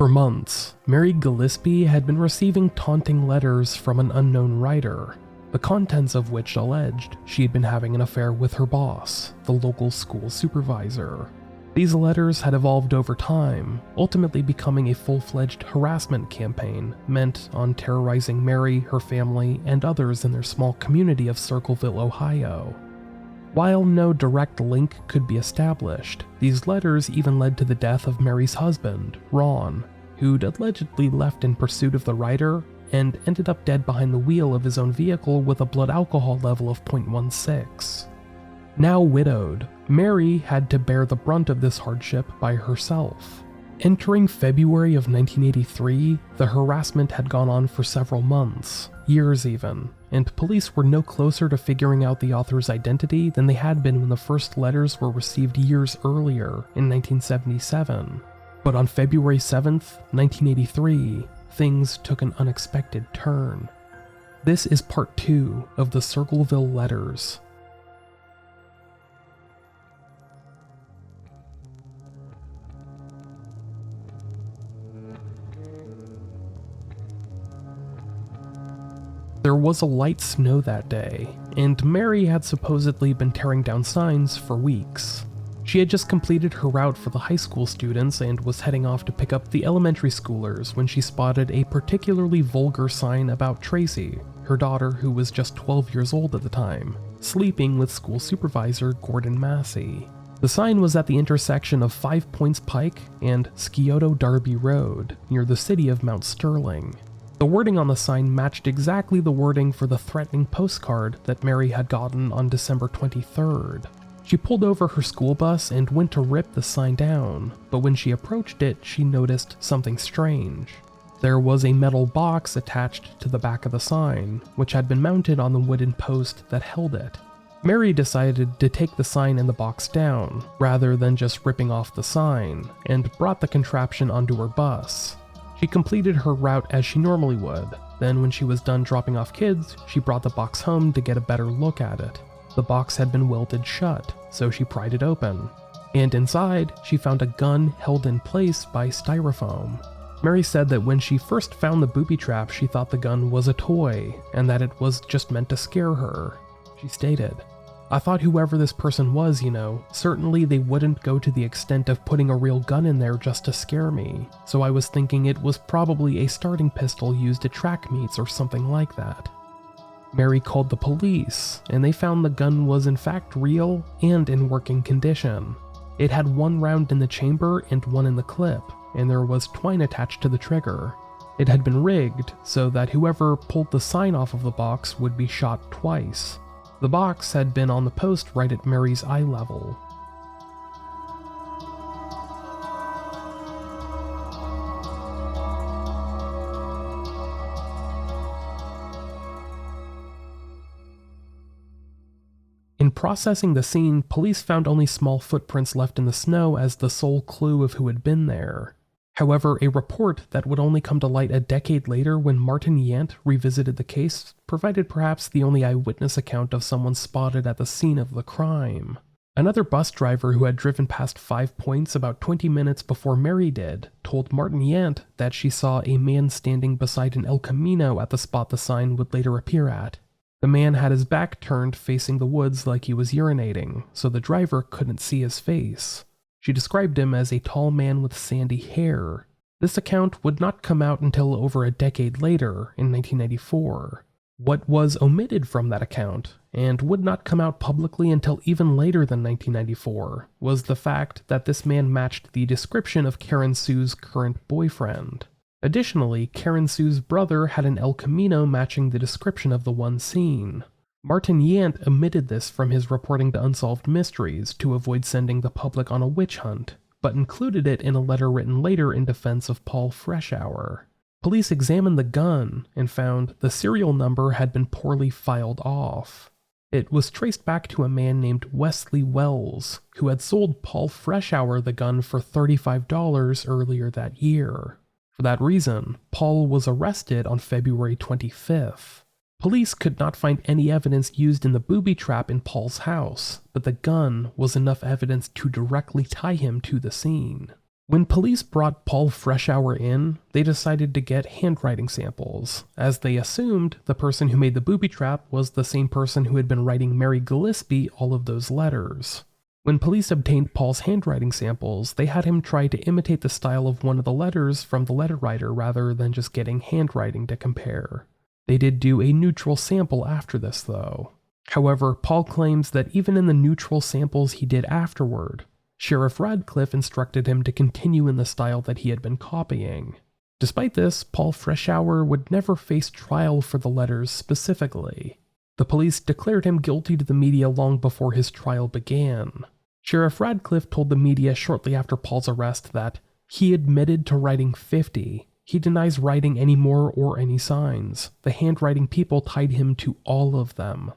For months, Mary Gillispie had been receiving taunting letters from an unknown writer, the contents of which alleged she had been having an affair with her boss, the local school supervisor. These letters had evolved over time, ultimately becoming a full-fledged harassment campaign meant on terrorizing Mary, her family, and others in their small community of Circleville, Ohio. While no direct link could be established, these letters even led to the death of Mary's husband, Ron, who'd allegedly left in pursuit of the writer and ended up dead behind the wheel of his own vehicle with a blood alcohol level of 0.16. Now widowed, Mary had to bear the brunt of this hardship by herself. Entering February of 1983, the harassment had gone on for several months, years even, and police were no closer to figuring out the author's identity than they had been when the first letters were received years earlier in 1977. But on February 7th, 1983, things took an unexpected turn. This is part 2 of the Circleville letters. There was a light snow that day, and Mary had supposedly been tearing down signs for weeks. She had just completed her route for the high school students and was heading off to pick up the elementary schoolers when she spotted a particularly vulgar sign about Tracy, her daughter who was just 12 years old at the time, sleeping with school supervisor Gordon Massey. The sign was at the intersection of 5 Points Pike and Scioto Darby Road, near the city of Mount Sterling. The wording on the sign matched exactly the wording for the threatening postcard that Mary had gotten on December 23rd. She pulled over her school bus and went to rip the sign down, but when she approached it, she noticed something strange. There was a metal box attached to the back of the sign, which had been mounted on the wooden post that held it. Mary decided to take the sign and the box down, rather than just ripping off the sign, and brought the contraption onto her bus. She completed her route as she normally would. Then when she was done dropping off kids, she brought the box home to get a better look at it. The box had been welded shut, so she pried it open. And inside, she found a gun held in place by styrofoam. Mary said that when she first found the booby trap, she thought the gun was a toy, and that it was just meant to scare her. She stated, "I thought whoever this person was, certainly they wouldn't go to the extent of putting a real gun in there just to scare me, so I was thinking it was probably a starting pistol used at track meets or something like that." Mary called the police, and they found the gun was in fact real and in working condition. It had 1 round in the chamber and 1 in the clip, and there was twine attached to the trigger. It had been rigged so that whoever pulled the sign off of the box would be shot twice. The box had been on the post right at Mary's eye level. In processing the scene, police found only small footprints left in the snow as the sole clue of who had been there. However, a report that would only come to light a decade later when Martin Yant revisited the case provided perhaps the only eyewitness account of someone spotted at the scene of the crime. Another bus driver who had driven past 5 Points about 20 minutes before Mary did told Martin Yant that she saw a man standing beside an El Camino at the spot the sign would later appear at. The man had his back turned facing the woods like he was urinating, so the driver couldn't see his face. She described him as a tall man with sandy hair. This account would not come out until over a decade later, in 1994. What was omitted from that account, and would not come out publicly until even later than 1994, was the fact that this man matched the description of Karen Sue's current boyfriend. Additionally, Karen Sue's brother had an El Camino matching the description of the one seen. Martin Yant omitted this from his reporting to Unsolved Mysteries to avoid sending the public on a witch hunt, but included it in a letter written later in defense of Paul Freshour. Police examined the gun and found the serial number had been poorly filed off. It was traced back to a man named Wesley Wells, who had sold Paul Freshour the gun for $35 earlier that year. For that reason, Paul was arrested on February 25th. Police could not find any evidence used in the booby trap in Paul's house, but the gun was enough evidence to directly tie him to the scene. When police brought Paul Freshour in, they decided to get handwriting samples, as they assumed the person who made the booby trap was the same person who had been writing Mary Gillispie all of those letters. When police obtained Paul's handwriting samples, they had him try to imitate the style of one of the letters from the letter writer rather than just getting handwriting to compare. They did do a neutral sample after this, though. However, Paul claims that even in the neutral samples he did afterward, Sheriff Radcliffe instructed him to continue in the style that he had been copying. Despite this, Paul Freshour would never face trial for the letters specifically. The police declared him guilty to the media long before his trial began. Sheriff Radcliffe told the media shortly after Paul's arrest that he admitted to writing 50. He denies writing any more or any signs. The handwriting people tied him to all of them.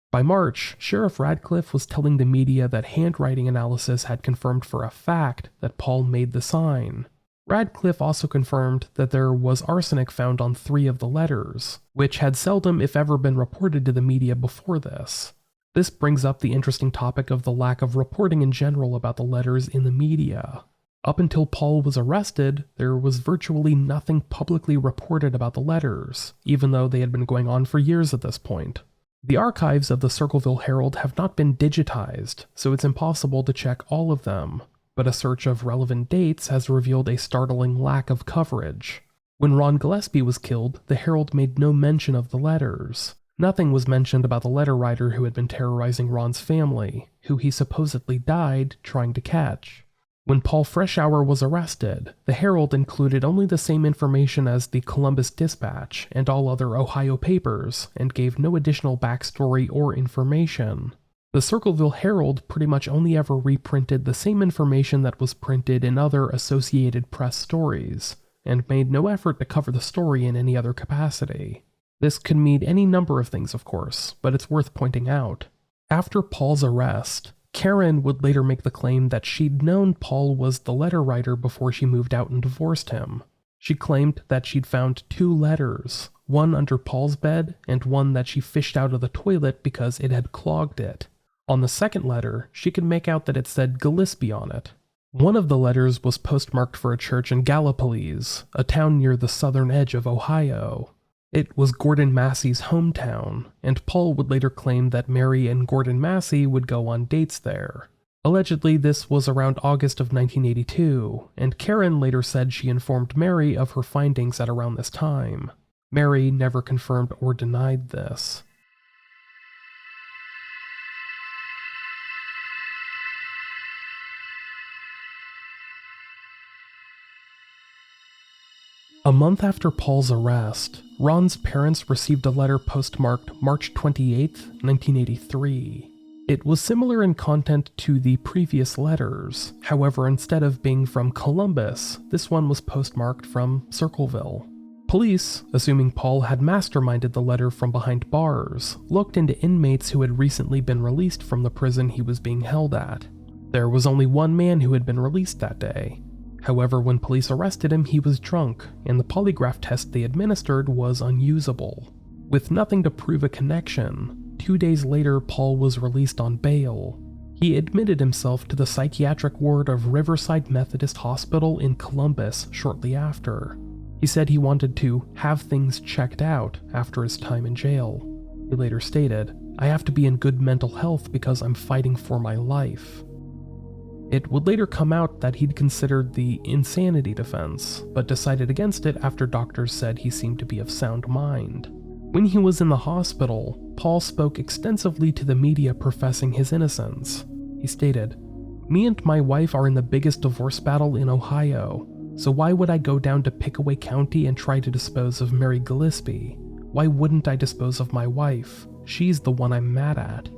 By March, Sheriff Radcliffe was telling the media that handwriting analysis had confirmed for a fact that Paul made the sign. Radcliffe also confirmed that there was arsenic found on 3 of the letters, which had seldom if ever been reported to the media before this. This brings up the interesting topic of the lack of reporting in general about the letters in the media. Up until Paul was arrested, there was virtually nothing publicly reported about the letters, even though they had been going on for years at this point. The archives of the Circleville Herald have not been digitized, so it's impossible to check all of them, but a search of relevant dates has revealed a startling lack of coverage. When Ron Gillispie was killed, the Herald made no mention of the letters. Nothing was mentioned about the letter writer who had been terrorizing Ron's family, who he supposedly died trying to catch. When Paul Freshour was arrested, the Herald included only the same information as the Columbus Dispatch and all other Ohio papers, and gave no additional backstory or information. The Circleville Herald pretty much only ever reprinted the same information that was printed in other Associated Press stories, and made no effort to cover the story in any other capacity. This could mean any number of things, of course, but it's worth pointing out. After Paul's arrest, Karen would later make the claim that she'd known Paul was the letter writer before she moved out and divorced him. She claimed that she'd found 2 letters, one under Paul's bed and one that she fished out of the toilet because it had clogged it. On the second letter, she could make out that it said Gillispie on it. One of the letters was postmarked for a church in Gallipolis, a town near the southern edge of Ohio. It was Gordon Massey's hometown, and Paul would later claim that Mary and Gordon Massey would go on dates there. Allegedly, this was around August of 1982, and Karen later said she informed Mary of her findings at around this time. Mary never confirmed or denied this. A month after Paul's arrest, Ron's parents received a letter postmarked March 28, 1983. It was similar in content to the previous letters. However, instead of being from Columbus, this one was postmarked from Circleville. Police, assuming Paul had masterminded the letter from behind bars, looked into inmates who had recently been released from the prison he was being held at. There was only one man who had been released that day. However, when police arrested him, he was drunk, and the polygraph test they administered was unusable. With nothing to prove a connection, 2 days later Paul was released on bail. He admitted himself to the psychiatric ward of Riverside Methodist Hospital in Columbus shortly after. He said he wanted to have things checked out after his time in jail. He later stated, "I have to be in good mental health because I'm fighting for my life." It would later come out that he'd considered the insanity defense, but decided against it after doctors said he seemed to be of sound mind. When he was in the hospital, Paul spoke extensively to the media professing his innocence. He stated, "Me and my wife are in the biggest divorce battle in Ohio, so why would I go down to Pickaway County and try to dispose of Mary Gillispie? Why wouldn't I dispose of my wife? She's the one I'm mad at."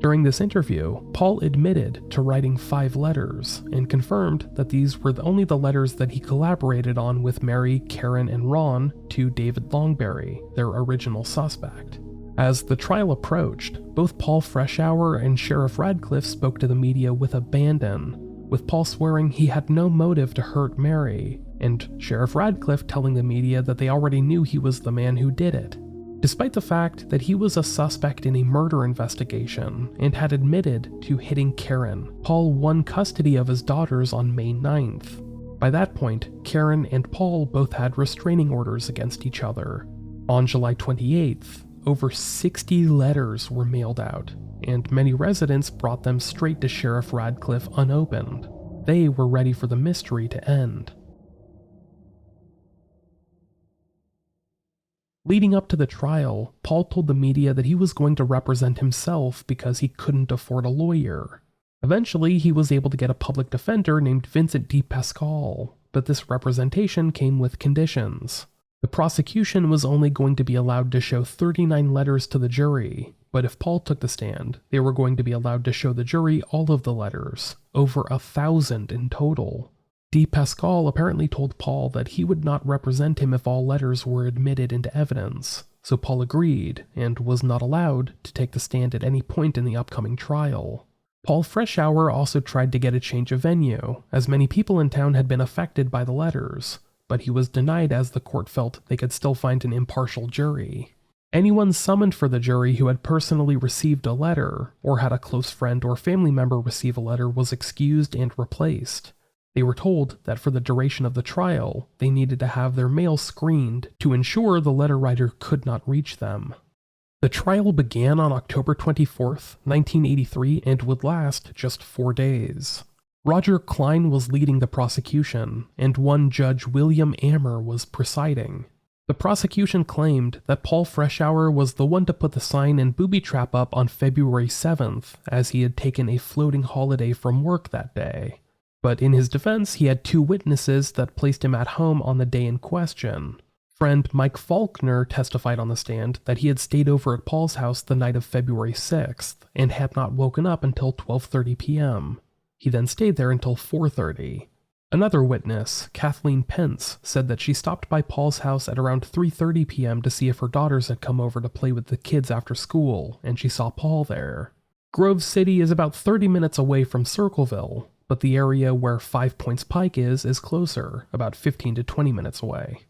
During this interview, Paul admitted to writing 5 letters and confirmed that these were only the letters that he collaborated on with Mary, Karen, and Ron to David Longberry, their original suspect. As the trial approached, both Paul Freshour and Sheriff Radcliffe spoke to the media with abandon, with Paul swearing he had no motive to hurt Mary, and Sheriff Radcliffe telling the media that they already knew he was the man who did it. Despite the fact that he was a suspect in a murder investigation and had admitted to hitting Karen, Paul won custody of his daughters on May 9th. By that point, Karen and Paul both had restraining orders against each other. On July 28th, over 60 letters were mailed out, and many residents brought them straight to Sheriff Radcliffe unopened. They were ready for the mystery to end. Leading up to the trial, Paul told the media that he was going to represent himself because he couldn't afford a lawyer. Eventually, he was able to get a public defender named Vincent D. Pascal, but this representation came with conditions. The prosecution was only going to be allowed to show 39 letters to the jury, but if Paul took the stand, they were going to be allowed to show the jury all of the letters, over 1,000 in total. D. Pascal apparently told Paul that he would not represent him if all letters were admitted into evidence, so Paul agreed and was not allowed to take the stand at any point in the upcoming trial. Paul Freshour also tried to get a change of venue, as many people in town had been affected by the letters, but he was denied as the court felt they could still find an impartial jury. Anyone summoned for the jury who had personally received a letter, or had a close friend or family member receive a letter, was excused and replaced. They were told that for the duration of the trial, they needed to have their mail screened to ensure the letter writer could not reach them. The trial began on October 24th, 1983, and would last just 4 days. Roger Klein was leading the prosecution, and one Judge William Ammer was presiding. The prosecution claimed that Paul Freshour was the one to put the sign and booby trap up on February 7th, as he had taken a floating holiday from work that day. But in his defense, he had 2 witnesses that placed him at home on the day in question. Friend Mike Faulkner testified on the stand that he had stayed over at Paul's house the night of February 6th and had not woken up until 12:30 p.m. He then stayed there until 4:30. Another witness, Kathleen Pence, said that she stopped by Paul's house at around 3:30 p.m. to see if her daughters had come over to play with the kids after school, and she saw Paul there. Grove City is about 30 minutes away from Circleville, but the area where 5 Points Pike is closer, about 15 to 20 minutes away.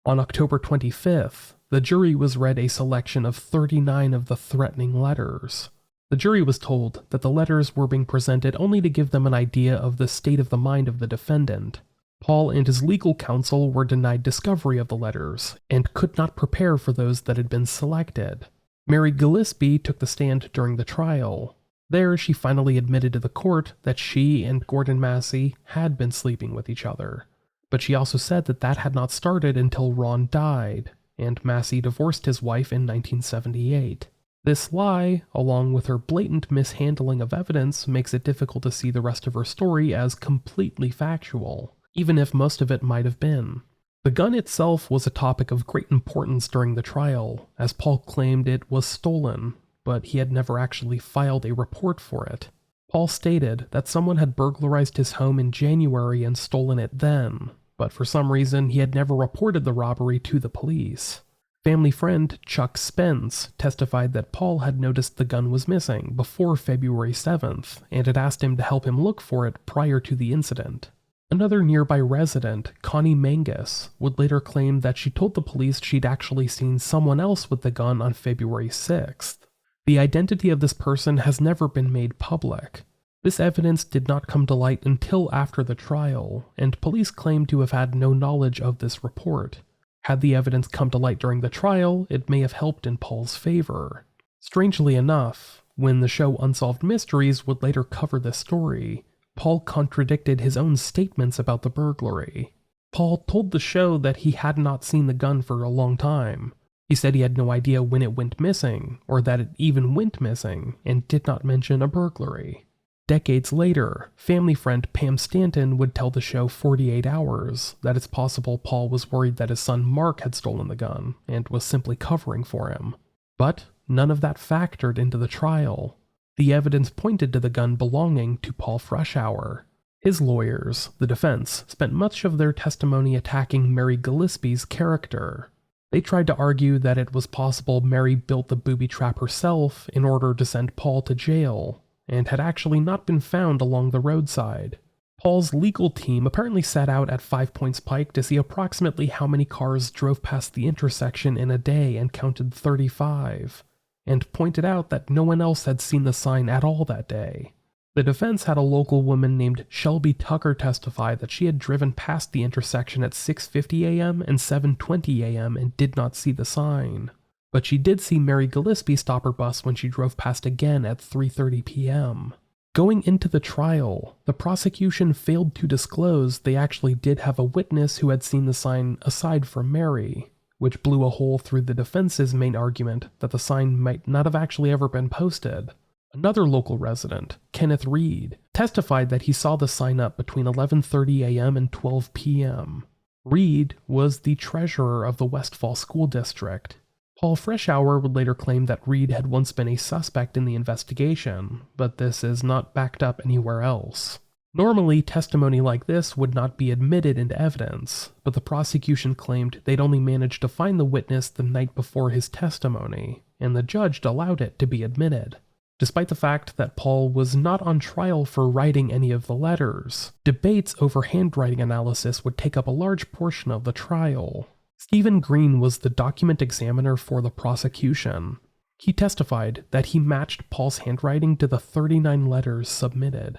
On October 25th, the jury was read a selection of 39 of the threatening letters. The jury was told that the letters were being presented only to give them an idea of the state of the mind of the defendant. Paul and his legal counsel were denied discovery of the letters, and could not prepare for those that had been selected. Mary Gillispie took the stand during the trial. There, she finally admitted to the court that she and Gordon Massey had been sleeping with each other. But she also said that that had not started until Ron died, and Massey divorced his wife in 1978. This lie, along with her blatant mishandling of evidence, makes it difficult to see the rest of her story as completely factual, even if most of it might have been. The gun itself was a topic of great importance during the trial, as Paul claimed it was stolen, but he had never actually filed a report for it. Paul stated that someone had burglarized his home in January and stolen it then, but for some reason he had never reported the robbery to the police. Family friend Chuck Spence testified that Paul had noticed the gun was missing before February 7th and had asked him to help him look for it prior to the incident. Another nearby resident, Connie Mangus, would later claim that she told the police she'd actually seen someone else with the gun on February 6th. The identity of this person has never been made public. This evidence did not come to light until after the trial, and police claim to have had no knowledge of this report. Had the evidence come to light during the trial, it may have helped in Paul's favor. Strangely enough, when the show Unsolved Mysteries would later cover this story, Paul contradicted his own statements about the burglary. Paul told the show that he had not seen the gun for a long time. He said he had no idea when it went missing, or that it even went missing, and did not mention a burglary. Decades later, family friend Pam Stanton would tell the show 48 Hours that it's possible Paul was worried that his son Mark had stolen the gun, and was simply covering for him. But none of that factored into the trial. The evidence pointed to the gun belonging to Paul Freshour. His lawyers, the defense, spent much of their testimony attacking Mary Gillispie's character. They tried to argue that it was possible Mary built the booby trap herself in order to send Paul to jail, and had actually not been found along the roadside. Paul's legal team apparently set out at 5 Points Pike to see approximately how many cars drove past the intersection in a day and counted 35, and pointed out that no one else had seen the sign at all that day. The defense had a local woman named Shelby Tucker testify that she had driven past the intersection at 6:50 a.m. and 7:20 a.m. and did not see the sign. But she did see Mary Gillispie stop her bus when she drove past again at 3:30 p.m. Going into the trial, the prosecution failed to disclose they actually did have a witness who had seen the sign aside from Mary, which blew a hole through the defense's main argument that the sign might not have actually ever been posted. Another local resident, Kenneth Reed, testified that he saw the sign up between 11:30 a.m. and 12 p.m. Reed was the treasurer of the Westfall School District. Paul Freshour would later claim that Reed had once been a suspect in the investigation, but this is not backed up anywhere else. Normally, testimony like this would not be admitted into evidence, but the prosecution claimed they'd only managed to find the witness the night before his testimony, and the judge allowed it to be admitted. Despite the fact that Paul was not on trial for writing any of the letters, debates over handwriting analysis would take up a large portion of the trial. Stephen Green was the document examiner for the prosecution. He testified that he matched Paul's handwriting to the 39 letters submitted.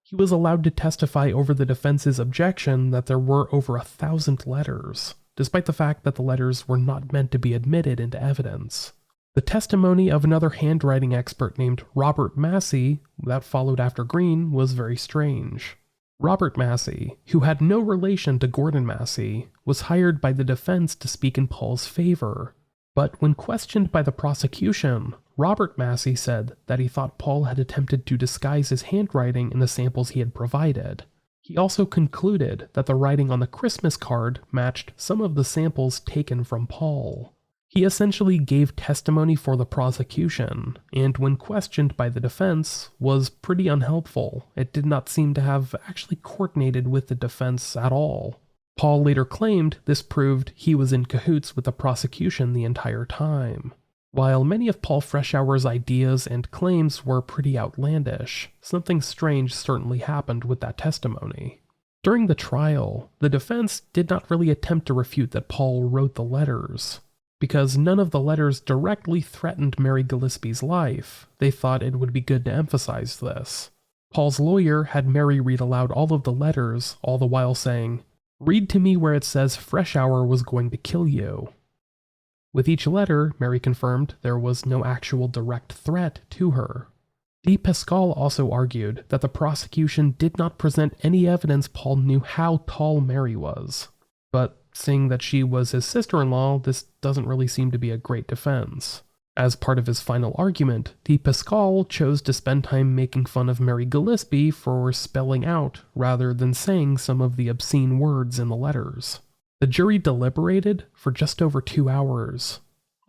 He was allowed to testify over the defense's objection that there were over 1,000 letters, despite the fact that the letters were not meant to be admitted into evidence. The testimony of another handwriting expert named Robert Massey that followed after Green was very strange. Robert Massey, who had no relation to Gordon Massey, was hired by the defense to speak in Paul's favor. But when questioned by the prosecution, Robert Massey said that he thought Paul had attempted to disguise his handwriting in the samples he had provided. He also concluded that the writing on the Christmas card matched some of the samples taken from Paul. He essentially gave testimony for the prosecution, and when questioned by the defense, was pretty unhelpful. It did not seem to have actually coordinated with the defense at all. Paul later claimed this proved he was in cahoots with the prosecution the entire time. While many of Paul Freshour's ideas and claims were pretty outlandish, something strange certainly happened with that testimony. During the trial, the defense did not really attempt to refute that Paul wrote the letters. Because none of the letters directly threatened Mary Gillespie's life, they thought it would be good to emphasize this. Paul's lawyer had Mary read aloud all of the letters, all the while saying, "Read to me where it says Freshour was going to kill you." With each letter, Mary confirmed there was no actual direct threat to her. De Pascal also argued that the prosecution did not present any evidence Paul knew how tall Mary was. But seeing that she was his sister-in-law, this doesn't really seem to be a great defense. As part of his final argument, De Pascal chose to spend time making fun of Mary Gillespie for spelling out rather than saying some of the obscene words in the letters. The jury deliberated for just over 2 hours.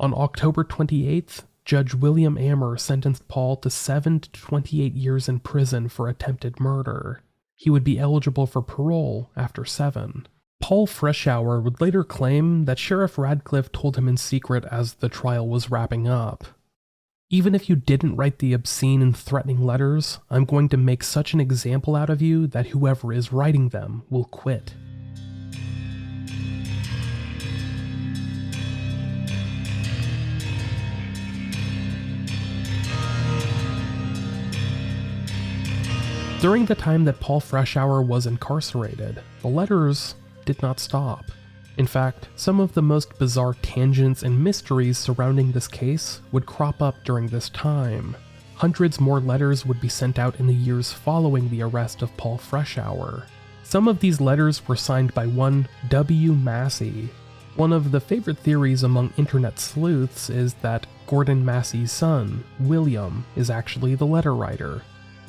On October 28th, Judge William Amer sentenced Paul to 7 to 28 years in prison for attempted murder. He would be eligible for parole after 7. Paul Freshour would later claim that Sheriff Radcliffe told him in secret as the trial was wrapping up. "Even if you didn't write the obscene and threatening letters, I'm going to make such an example out of you that whoever is writing them will quit." During the time that Paul Freshour was incarcerated, the letters did not stop. In fact, some of the most bizarre tangents and mysteries surrounding this case would crop up during this time. Hundreds more letters would be sent out in the years following the arrest of Paul Freshour. Some of these letters were signed by one W. Massey. One of the favorite theories among internet sleuths is that Gordon Massey's son, William, is actually the letter writer.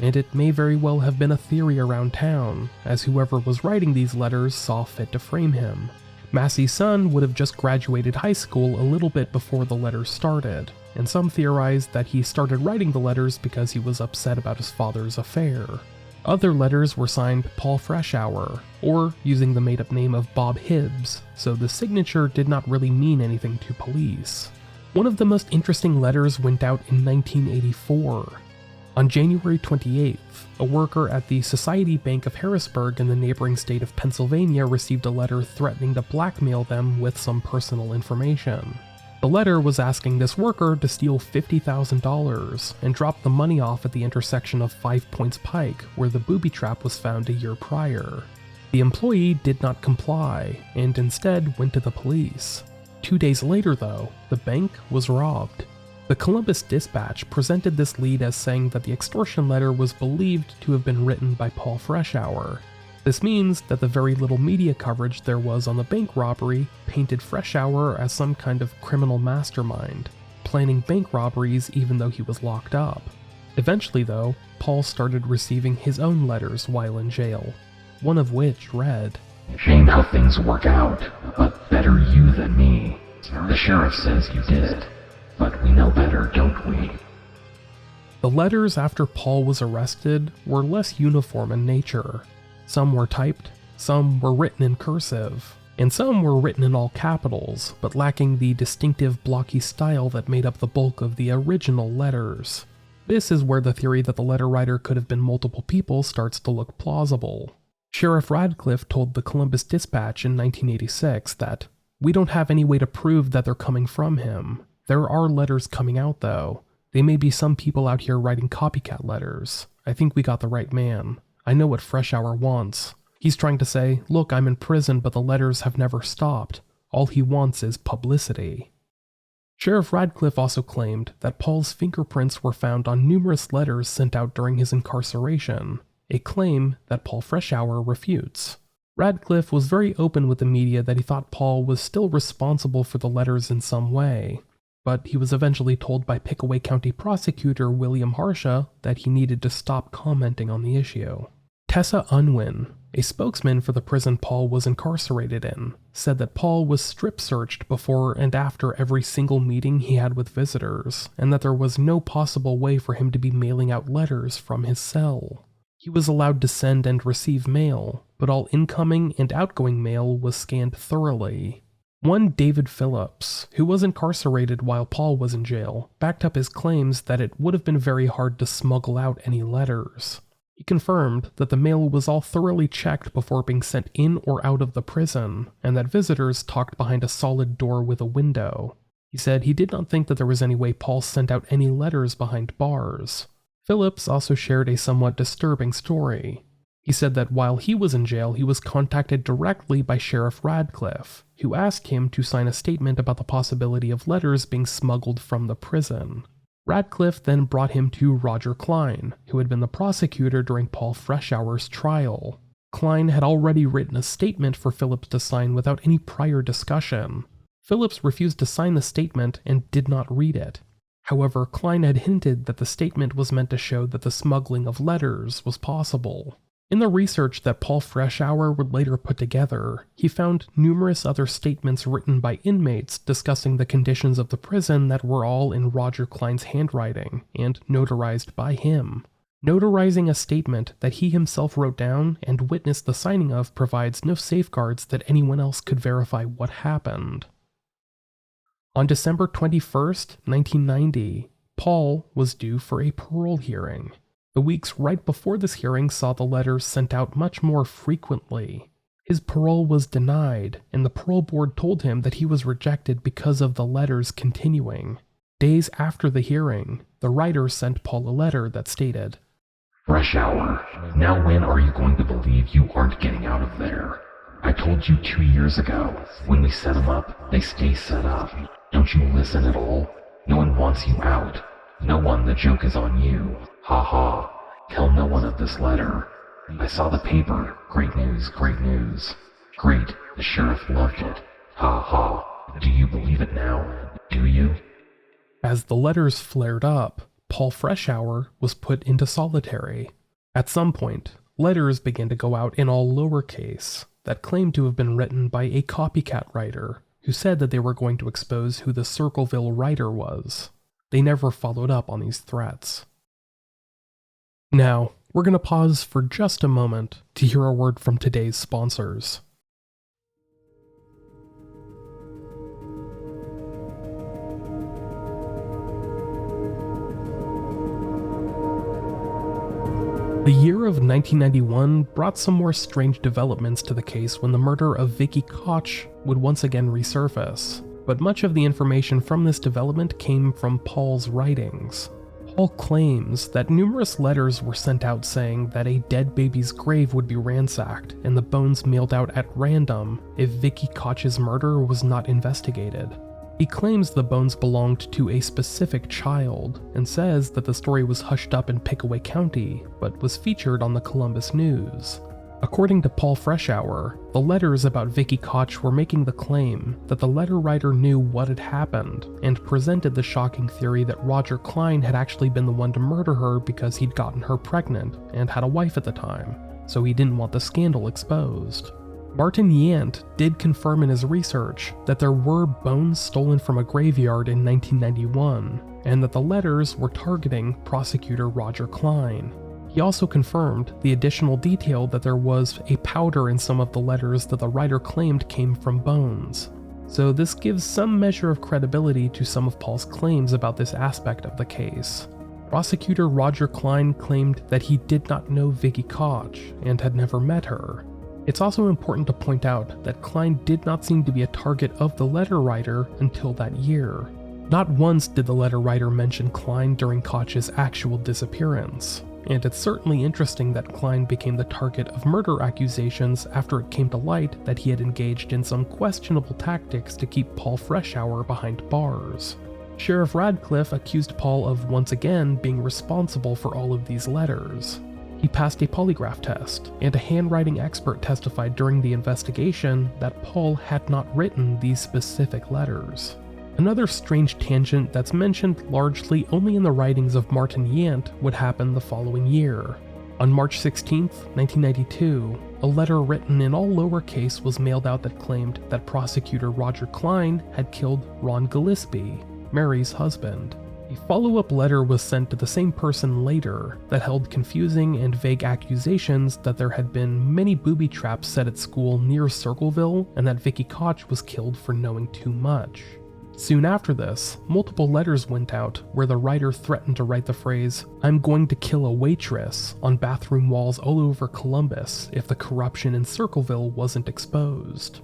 And it may very well have been a theory around town, as whoever was writing these letters saw fit to frame him. Massey's son would have just graduated high school a little bit before the letters started, and some theorized that he started writing the letters because he was upset about his father's affair. Other letters were signed Paul Freshour, or using the made-up name of Bob Hibbs, so the signature did not really mean anything to police. One of the most interesting letters went out in 1984. On January 28th, a worker at the Society Bank of Harrisburg in the neighboring state of Pennsylvania received a letter threatening to blackmail them with some personal information. The letter was asking this worker to steal $50,000 and drop the money off at the intersection of 5 Points Pike, where the booby trap was found a year prior. The employee did not comply and instead went to the police. 2 days later, though, the bank was robbed. The Columbus Dispatch presented this lead as saying that the extortion letter was believed to have been written by Paul Freshour. This means that the very little media coverage there was on the bank robbery painted Freshour as some kind of criminal mastermind, planning bank robberies even though he was locked up. Eventually, though, Paul started receiving his own letters while in jail, one of which read, "Shame how things work out, but better you than me. The sheriff says you did it. But we know better, don't we?" The letters after Paul was arrested were less uniform in nature. Some were typed, some were written in cursive, and some were written in all capitals, but lacking the distinctive blocky style that made up the bulk of the original letters. This is where the theory that the letter writer could have been multiple people starts to look plausible. Sheriff Radcliffe told the Columbus Dispatch in 1986 that, "We don't have any way to prove that they're coming from him. There are letters coming out, though. They may be some people out here writing copycat letters. I think we got the right man. I know what Freshour wants. He's trying to say, look, I'm in prison, but the letters have never stopped. All he wants is publicity." Sheriff Radcliffe also claimed that Paul's fingerprints were found on numerous letters sent out during his incarceration, a claim that Paul Freshour refutes. Radcliffe was very open with the media that he thought Paul was still responsible for the letters in some way, but he was eventually told by Pickaway County prosecutor William Harsha that he needed to stop commenting on the issue. Tessa Unwin, a spokesman for the prison Paul was incarcerated in, said that Paul was strip-searched before and after every single meeting he had with visitors, and that there was no possible way for him to be mailing out letters from his cell. He was allowed to send and receive mail, but all incoming and outgoing mail was scanned thoroughly. One David Phillips, who was incarcerated while Paul was in jail, backed up his claims that it would have been very hard to smuggle out any letters. He confirmed that the mail was all thoroughly checked before being sent in or out of the prison, and that visitors talked behind a solid door with a window. He said he did not think that there was any way Paul sent out any letters behind bars. Phillips also shared a somewhat disturbing story. He said that while he was in jail, he was contacted directly by Sheriff Radcliffe, who asked him to sign a statement about the possibility of letters being smuggled from the prison. Radcliffe then brought him to Roger Klein, who had been the prosecutor during Paul Freshour's trial. Klein had already written a statement for Phillips to sign without any prior discussion. Phillips refused to sign the statement and did not read it. However, Klein had hinted that the statement was meant to show that the smuggling of letters was possible. In the research that Paul Freshour would later put together, he found numerous other statements written by inmates discussing the conditions of the prison that were all in Roger Klein's handwriting and notarized by him. Notarizing a statement that he himself wrote down and witnessed the signing of provides no safeguards that anyone else could verify what happened. On December 21st, 1990, Paul was due for a parole hearing. The weeks right before this hearing saw the letters sent out much more frequently. His parole was denied, and the parole board told him that he was rejected because of the letters continuing. Days after the hearing, the writer sent Paul a letter that stated, "Freshour, now when are you going to believe you aren't getting out of there? I told you 2 years ago, when we set them up, they stay set up. Don't you listen at all? No one wants you out. No one, the joke is on you. Ha ha. Tell no one of this letter. I saw the paper. Great news, great news. Great, the sheriff loved it. Ha ha. Do you believe it now? Do you?" As the letters flared up, Paul Freshour was put into solitary. At some point, letters began to go out in all lowercase that claimed to have been written by a copycat writer who said that they were going to expose who the Circleville writer was. They never followed up on these threats. Now, we're going to pause for just a moment to hear a word from today's sponsors. The year of 1991 brought some more strange developments to the case when the murder of Vicky Koch would once again resurface, but much of the information from this development came from Paul's writings. Paul claims that numerous letters were sent out saying that a dead baby's grave would be ransacked and the bones mailed out at random if Vicky Koch's murder was not investigated. He claims the bones belonged to a specific child, and says that the story was hushed up in Pickaway County, but was featured on the Columbus News. According to Paul Freshour, the letters about Vicky Koch were making the claim that the letter writer knew what had happened, and presented the shocking theory that Roger Klein had actually been the one to murder her because he'd gotten her pregnant and had a wife at the time, so he didn't want the scandal exposed. Martin Yant did confirm in his research that there were bones stolen from a graveyard in 1991, and that the letters were targeting prosecutor Roger Klein. He also confirmed the additional detail that there was a powder in some of the letters that the writer claimed came from bones. So this gives some measure of credibility to some of Paul's claims about this aspect of the case. Prosecutor Roger Klein claimed that he did not know Vicky Koch and had never met her. It's also important to point out that Klein did not seem to be a target of the letter writer until that year. Not once did the letter writer mention Klein during Koch's actual disappearance, and it's certainly interesting that Klein became the target of murder accusations after it came to light that he had engaged in some questionable tactics to keep Paul Freshour behind bars. Sheriff Radcliffe accused Paul of once again being responsible for all of these letters. He passed a polygraph test, and a handwriting expert testified during the investigation that Paul had not written these specific letters. Another strange tangent that's mentioned largely only in the writings of Martin Yant would happen the following year. On March 16, 1992, a letter written in all lowercase was mailed out that claimed that prosecutor Roger Klein had killed Ron Gillispie, Mary's husband. A follow-up letter was sent to the same person later that held confusing and vague accusations that there had been many booby traps set at school near Circleville and that Vicky Koch was killed for knowing too much. Soon after this, multiple letters went out where the writer threatened to write the phrase, "I'm going to kill a waitress," on bathroom walls all over Columbus if the corruption in Circleville wasn't exposed.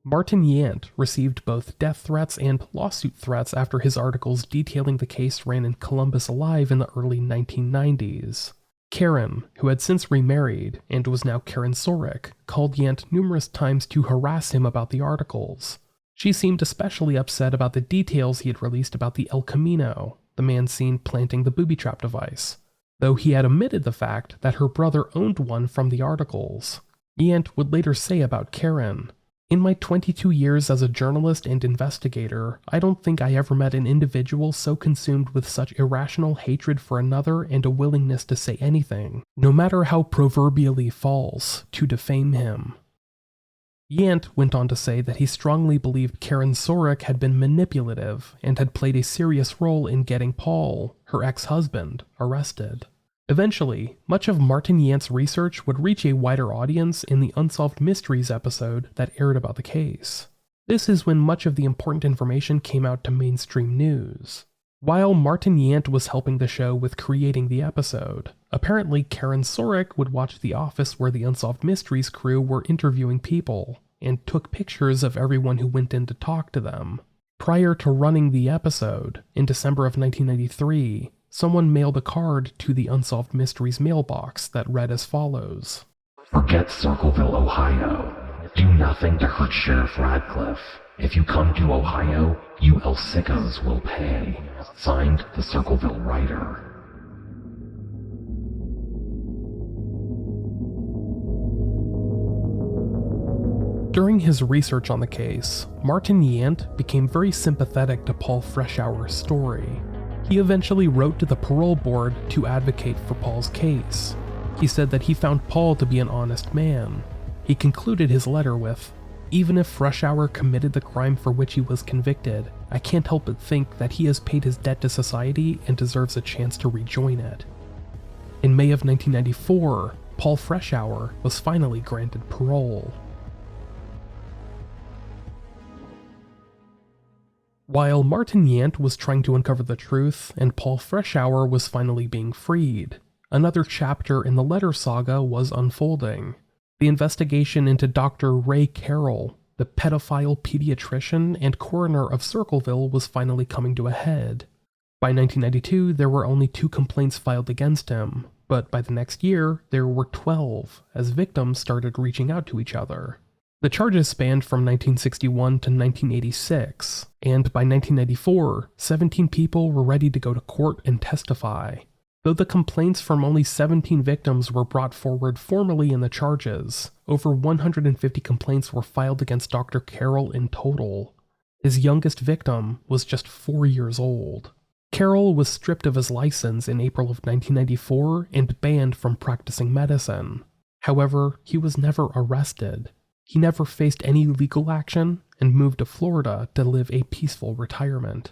Martin Yant received both death threats and lawsuit threats after his articles detailing the case ran in Columbus Alive in the early 1990s. Karen, who had since remarried and was now Karen Sorek, called Yant numerous times to harass him about the articles. She seemed especially upset about the details he had released about the El Camino, the man seen planting the booby trap device, though he had omitted the fact that her brother owned one from the articles. Yant would later say about Karen, "In my 22 years as a journalist and investigator, I don't think I ever met an individual so consumed with such irrational hatred for another and a willingness to say anything, no matter how proverbially false, to defame him." Yant went on to say that he strongly believed Karen Sorek had been manipulative and had played a serious role in getting Paul, her ex-husband, arrested. Eventually, much of Martin Yant's research would reach a wider audience in the Unsolved Mysteries episode that aired about the case. This is when much of the important information came out to mainstream news. While Martin Yant was helping the show with creating the episode, apparently Karen Sorek would watch the office where the Unsolved Mysteries crew were interviewing people, and took pictures of everyone who went in to talk to them. Prior to running the episode, in December of 1993, someone mailed a card to the Unsolved Mysteries mailbox that read as follows: "Forget Circleville, Ohio. Do nothing to hurt Sheriff Radcliffe. If you come to Ohio, you El Sickos will pay. Signed, the Circleville writer." During his research on the case, Martin Yant became very sympathetic to Paul Freshour's story. He eventually wrote to the parole board to advocate for Paul's case. He said that he found Paul to be an honest man. He concluded his letter with, "Even if Freshour committed the crime for which he was convicted, I can't help but think that he has paid his debt to society and deserves a chance to rejoin it." In May of 1994, Paul Freshour was finally granted parole. While Martin Yant was trying to uncover the truth and Paul Freshour was finally being freed, another chapter in the letter saga was unfolding. The investigation into Dr. Ray Carroll, the pedophile pediatrician and coroner of Circleville, was finally coming to a head. By 1992, there were only 2 complaints filed against him, but by the next year, there were 12, as victims started reaching out to each other. The charges spanned from 1961 to 1986, and by 1994, 17 people were ready to go to court and testify. Though the complaints from only 17 victims were brought forward formally in the charges, over 150 complaints were filed against Dr. Carroll in total. His youngest victim was just 4 years old. Carroll was stripped of his license in April of 1994 and banned from practicing medicine. However, he was never arrested. He never faced any legal action and moved to Florida to live a peaceful retirement.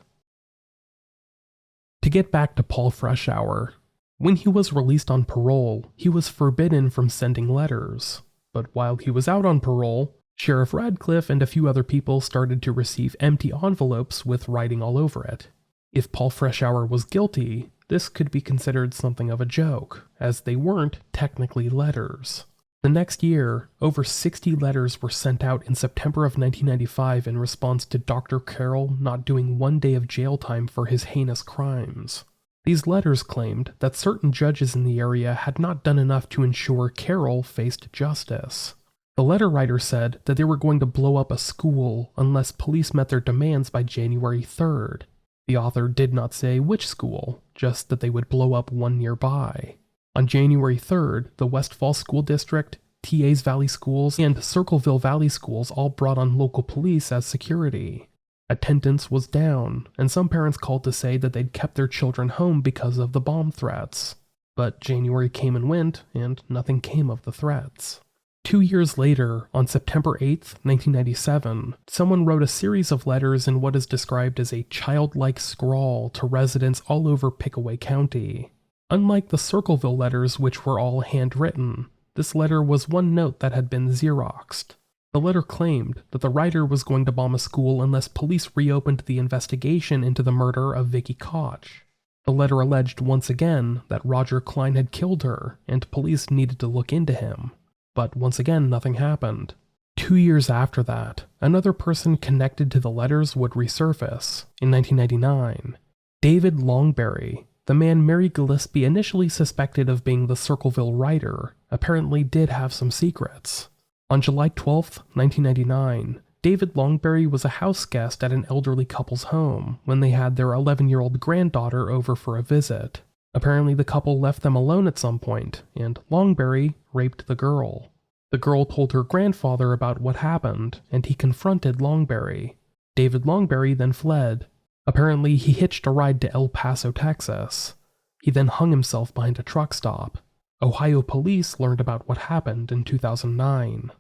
To get back to Paul Freshour, when he was released on parole, he was forbidden from sending letters. But while he was out on parole, Sheriff Radcliffe and a few other people started to receive empty envelopes with writing all over it. If Paul Freshour was guilty, this could be considered something of a joke, as they weren't technically letters. The next year, over 60 letters were sent out in September of 1995 in response to Dr. Carroll not doing 1 day of jail time for his heinous crimes. These letters claimed that certain judges in the area had not done enough to ensure Carroll faced justice. The letter writer said that they were going to blow up a school unless police met their demands by January 3rd. The author did not say which school, just that they would blow up one nearby. On January 3rd, the West Falls School District, TA's Valley Schools, and Circleville Valley Schools all brought on local police as security. Attendance was down, and some parents called to say that they'd kept their children home because of the bomb threats. But January came and went, and nothing came of the threats. 2 years later, on September 8th, 1997, someone wrote a series of letters in what is described as a childlike scrawl to residents all over Pickaway County. Unlike the Circleville letters, which were all handwritten, this letter was one note that had been Xeroxed. The letter claimed that the writer was going to bomb a school unless police reopened the investigation into the murder of Vicky Koch. The letter alleged once again that Roger Klein had killed her, and police needed to look into him. But once again, nothing happened. 2 years after that, another person connected to the letters would resurface, in 1999. David Longberry, the man Mary Gillispie initially suspected of being the Circleville writer, apparently did have some secrets. On July 12, 1999, David Longberry was a house guest at an elderly couple's home when they had their 11-year-old granddaughter over for a visit. Apparently the couple left them alone at some point, and Longberry raped the girl. The girl told her grandfather about what happened, and he confronted Longberry. David Longberry then fled. Apparently, he hitched a ride to El Paso, Texas. He then hung himself behind a truck stop. Ohio police learned about what happened in 2009.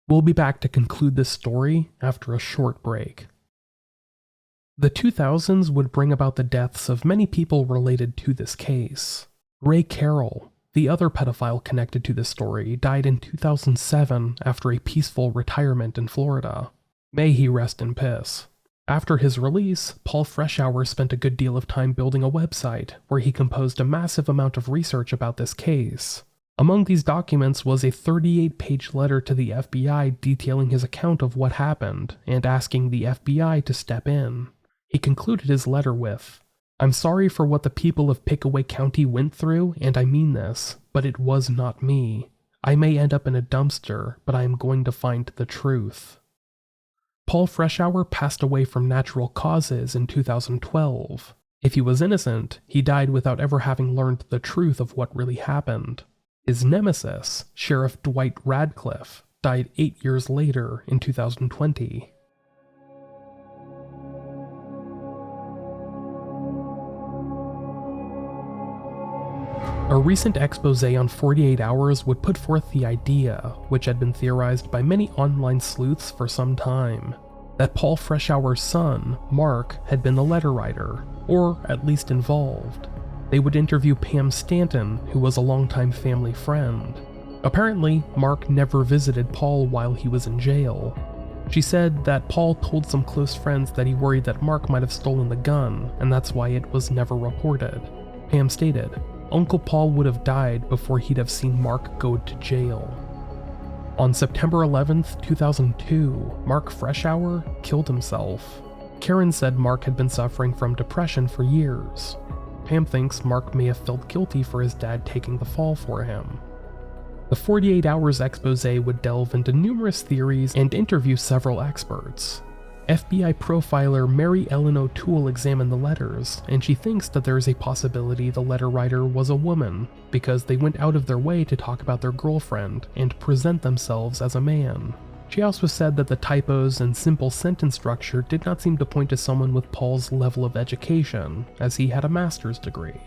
We'll be back to conclude this story after a short break. The 2000s would bring about the deaths of many people related to this case. Ray Carroll, the other pedophile connected to this story, died in 2007 after a peaceful retirement in Florida. May he rest in peace. After his release, Paul Freshour spent a good deal of time building a website where he composed a massive amount of research about this case. Among these documents was a 38-page letter to the FBI detailing his account of what happened and asking the FBI to step in. He concluded his letter with, "I'm sorry for what the people of Pickaway County went through, and I mean this, but it was not me. I may end up in a dumpster, but I am going to find the truth." Paul Freshour passed away from natural causes in 2012. If he was innocent, he died without ever having learned the truth of what really happened. His nemesis, Sheriff Dwight Radcliffe, died 8 years later in 2020. A recent expose on 48 Hours would put forth the idea, which had been theorized by many online sleuths for some time, that Paul Freshour's son, Mark, had been the letter writer, or at least involved. They would interview Pam Stanton, who was a longtime family friend. Apparently, Mark never visited Paul while he was in jail. She said that Paul told some close friends that he worried that Mark might have stolen the gun, and that's why it was never reported. Pam stated, Uncle Paul would have died before he'd have seen Mark go to jail. On September 11th, 2002, Mark Freshour killed himself. Karen said Mark had been suffering from depression for years. Pam thinks Mark may have felt guilty for his dad taking the fall for him. The 48 Hours expose would delve into numerous theories and interview several experts. FBI profiler Mary Ellen O'Toole examined the letters, and she thinks that there is a possibility the letter writer was a woman because they went out of their way to talk about their girlfriend and present themselves as a man. She also said that the typos and simple sentence structure did not seem to point to someone with Paul's level of education, as he had a master's degree.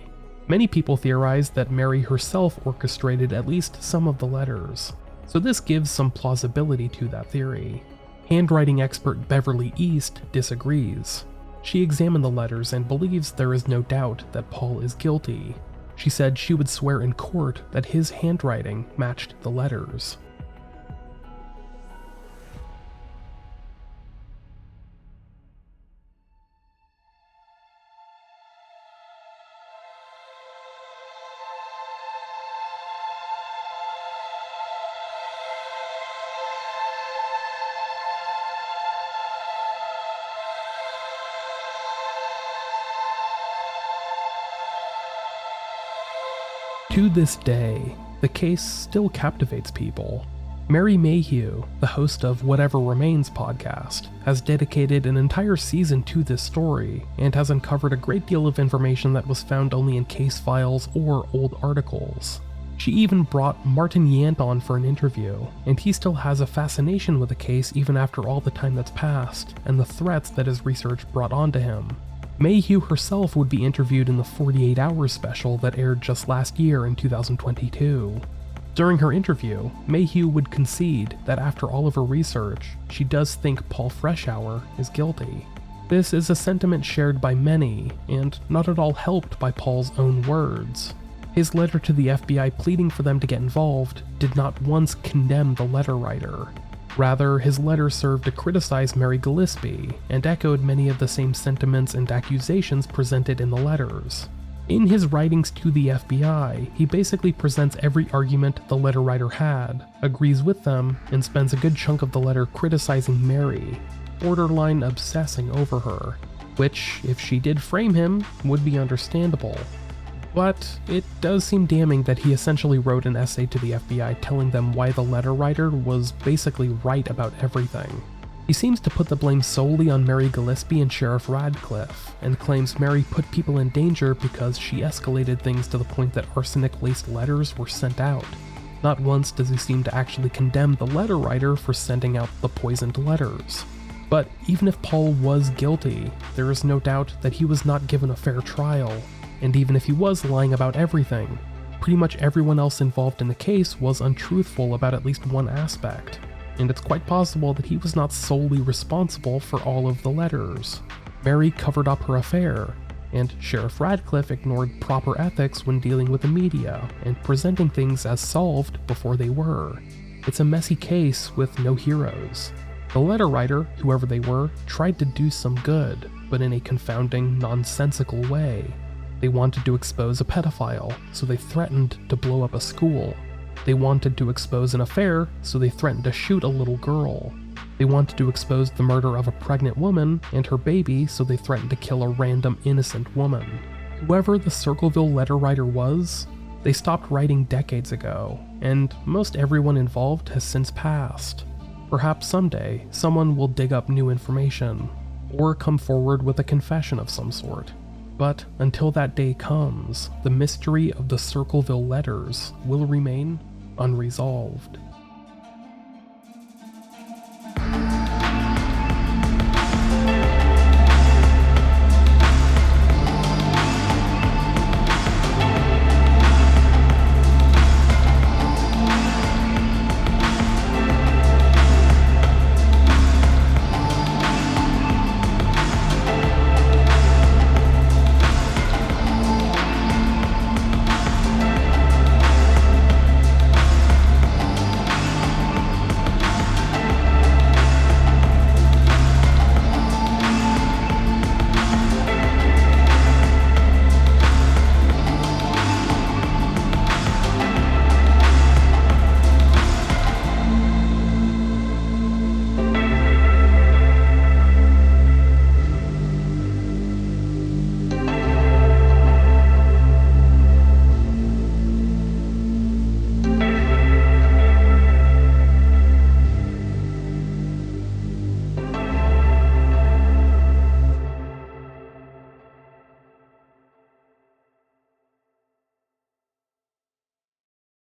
Many people theorized that Mary herself orchestrated at least some of the letters, so this gives some plausibility to that theory. Handwriting expert Beverly East disagrees. She examined the letters and believes there is no doubt that Paul is guilty. She said she would swear in court that his handwriting matched the letters. To this day, the case still captivates people. Mary Mayhew, the host of Whatever Remains podcast, has dedicated an entire season to this story and has uncovered a great deal of information that was found only in case files or old articles. She even brought Martin Yant on for an interview, and he still has a fascination with the case even after all the time that's passed and the threats that his research brought onto him. Mayhew herself would be interviewed in the 48 Hours special that aired just last year in 2022. During her interview, Mayhew would concede that after all of her research, she does think Paul Freshour is guilty. This is a sentiment shared by many, and not at all helped by Paul's own words. His letter to the FBI pleading for them to get involved did not once condemn the letter writer. Rather, his letter served to criticize Mary Gillispie and echoed many of the same sentiments and accusations presented in the letters. In his writings to the FBI, he basically presents every argument the letter writer had, agrees with them, and spends a good chunk of the letter criticizing Mary, borderline obsessing over her, which, if she did frame him, would be understandable. But it does seem damning that he essentially wrote an essay to the FBI telling them why the letter writer was basically right about everything. He seems to put the blame solely on Mary Gillispie and Sheriff Radcliffe, and claims Mary put people in danger because she escalated things to the point that arsenic-laced letters were sent out. Not once does he seem to actually condemn the letter writer for sending out the poisoned letters. But even if Paul was guilty, there is no doubt that he was not given a fair trial. And even if he was lying about everything, pretty much everyone else involved in the case was untruthful about at least one aspect, and it's quite possible that he was not solely responsible for all of the letters. Mary covered up her affair, and Sheriff Radcliffe ignored proper ethics when dealing with the media and presenting things as solved before they were. It's a messy case with no heroes. The letter writer, whoever they were, tried to do some good, but in a confounding, nonsensical way. They wanted to expose a pedophile, so they threatened to blow up a school. They wanted to expose an affair, so they threatened to shoot a little girl. They wanted to expose the murder of a pregnant woman and her baby, so they threatened to kill a random innocent woman. Whoever the Circleville letter writer was, they stopped writing decades ago, and most everyone involved has since passed. Perhaps someday, someone will dig up new information, or come forward with a confession of some sort. But until that day comes, the mystery of the Circleville letters will remain unresolved.